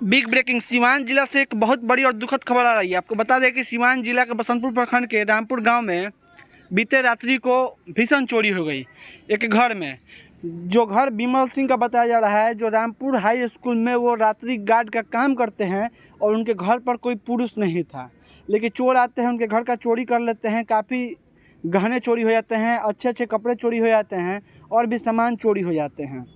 Big breaking Siwan जिला से एक बहुत बड़ी और दुखद खबर आ रही है। आपको बता दें कि सीवान जिला के बसंतपुर प्रखंड के रामपुर गांव में बीते रात्रि को भीषण चोरी हो गई। एक घर में, जो घर विमल सिंह का बताया जा रहा है, जो रामपुर हाई स्कूल में वो रात्रि गार्ड का काम करते हैं और उनके घर पर कोई पुरुष नहीं था, लेकिन चोर आते हैं, उनके घर का चोरी कर लेते हैं। काफ़ी गहने चोरी हो जाते हैं, अच्छे अच्छे कपड़े चोरी हो जाते हैं और भी सामान चोरी हो जाते हैं।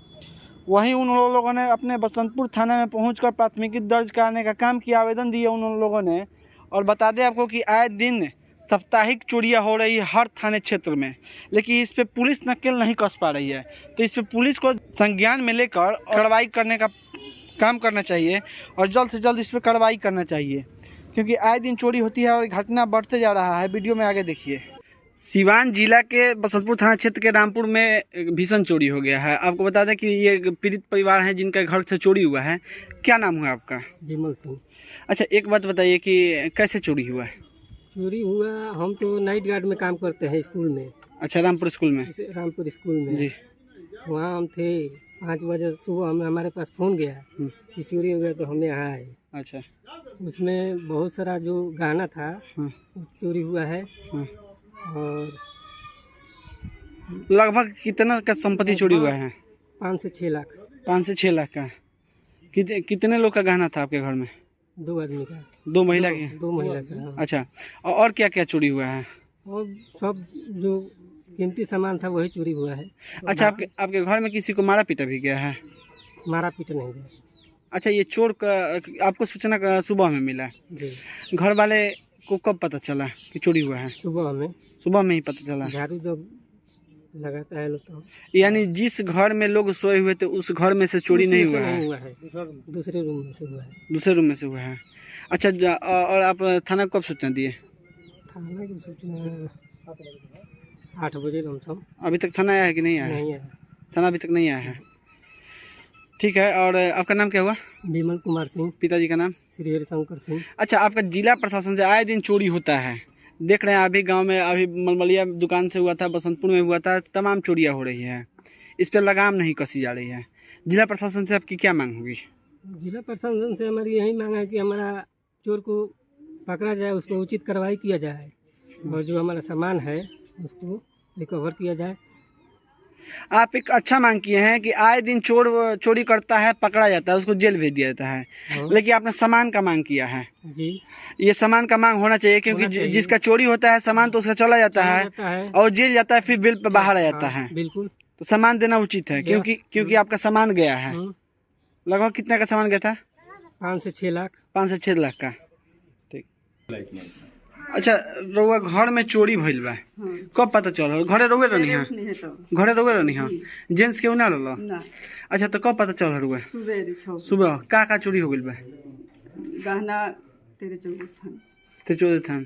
वहीं उन लोगों ने अपने बसंतपुर थाना में पहुंचकर प्राथमिकी दर्ज कराने का काम किया, आवेदन दिए उन लोगों ने। और बता दें आपको कि आए दिन साप्ताहिक चोरियां हो रही है हर थाने क्षेत्र में, लेकिन इस पे पुलिस नकेल नहीं कस पा रही है। तो इस पे पुलिस को संज्ञान में लेकर कार्रवाई करने का काम करना चाहिए और जल्द से जल्द इस पर कार्रवाई करना चाहिए, क्योंकि आए दिन चोरी होती है और घटना बढ़ते जा रहा है। वीडियो में आगे देखिए। सीवान जिला के बसंतपुर थाना क्षेत्र के रामपुर में भीषण चोरी हो गया है। आपको बता दें कि ये पीड़ित परिवार है जिनका घर से चोरी हुआ है। क्या नाम हुआ आपका? विमल सिंह। अच्छा, एक बात बताइए कि कैसे चोरी हुआ है? चोरी हुआ, हम तो नाइट गार्ड में काम करते हैं स्कूल में। अच्छा, रामपुर स्कूल में? रामपुर स्कूल में जी। वहाँ हम थे 5 बजे सुबह, हमारे पास फ़ोन गया कि चोरी हो गया, तो हम यहाँ आए। अच्छा। उसमें बहुत सारा जो गहना था चोरी हुआ है। और लगभग कितना का संपत्ति चोरी हुआ है? 5 से 6 लाख। 5 से 6 लाख का। कितने लोग का गहना था आपके घर में? 2 आदमी का। 2 महिला के? 2 महिला का। अच्छा, और क्या क्या चोरी हुआ है? और सब जो कीमती सामान था वही चोरी हुआ है। अच्छा, आपके घर में किसी को मारा पीटा भी गया है? मारा पीटा नहीं गया। अच्छा, ये चोर का आपको सूचना सुबह में मिला जी। घर वाले को कब पता चला कि चोरी हुआ है? सुबह में ही पता चला। झाड़ू जब लगाता है लोग तो। यानी जिस घर में लोग सोए हुए थे उस घर में से चोरी नहीं हुआ है? दूसरे रूम में से हुआ है। दूसरे रूम में से हुआ है। अच्छा, और आप थाना को कब सूचना दिए? थाना की सूचना 8 बजे लमसम। अभी तक थाना आया है कि नहीं आया? नहीं आया। थाना अभी तक नहीं आया है। ठीक है, और आपका नाम क्या हुआ? विमल कुमार सिंह। पिताजी का नाम? श्री हरिशंकर सिंह। अच्छा, आपका जिला प्रशासन से आए दिन चोरी होता है, देख रहे हैं अभी गांव में, अभी मलमलिया दुकान से हुआ था, बसंतपुर में हुआ था, तमाम चोरियां हो रही है। इस पर लगाम नहीं कसी जा रही है। जिला प्रशासन से आपकी क्या मांग होगी? जिला प्रशासन से हमारी यही मांग है कि हमारा चोर को पकड़ा जाए, उसको उचित कार्रवाई किया जाए और जो हमारा सामान है उसको रिकवर किया जाए। आप एक अच्छा मांग किए हैं कि आए दिन चोर चोरी करता है, पकड़ा जाता है, उसको जेल भेज दिया जाता है, लेकिन आपने सामान का मांग किया है। जी। ये सामान का मांग होना चाहिए, क्योंकि जिसका चोरी होता है सामान तो उसका चला जाता है और जेल जाता है, फिर बिल पे बाहर आ जाता है। बिल्कुल। तो सामान देना उचित है, क्योंकि आपका सामान गया है। लगभग कितने का सामान गया था? 5 से 6 लाख। 5 से 6 लाख का। ठीक। अच्छा, रउआ घर में चोरी भइल बा, कब पता चल? घरे रउए रहनी है? घरे रउए रहनी है? जेंट्स के ना रहल? अच्छा, तो कब पता चल रउआ? सुबह का चोरी हो गइल बा? गहना 13-14 थान।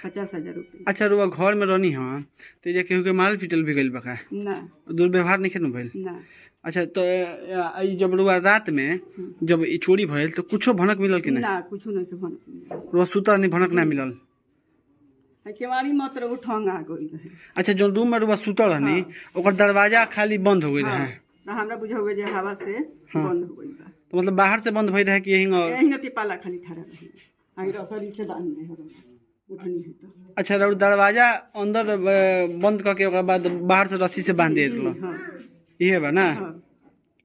50,000 रुपये। अच्छा, रुआ घर में रहनी है तो ये केहू के माल पीटल भी गइल बा का? ना। दुर्व्यवहार नहीं खेन भइल? ना। अच्छा, तो जब रुआ रात में जब ई चोरी भइल तो कुछो भनक मिलल कि ना? कुछ नहीं के भनक मिलल। रुआ सुतर नहीं, भनक ना मिलल? केवाड़ी मात्र वो ठंग आ गई रहे। अच्छा, जो रूम में रुआ सुतर रहनी ओकर दरवाजा खाली बंद हो गई रहे? हमरा बुझावे जे हवा से बंद हो गई बा। तो मतलब बाहर से बंद भइल रहे कि यही के पाला खाली ठहरा रहे? आई रसरी से बांध दे उठनी है तो। अच्छा, रउ दरवाजा अंदर बंद करके ओकर बाद बाहर से रस्सी से बांध दे दिलो? ये बा ना?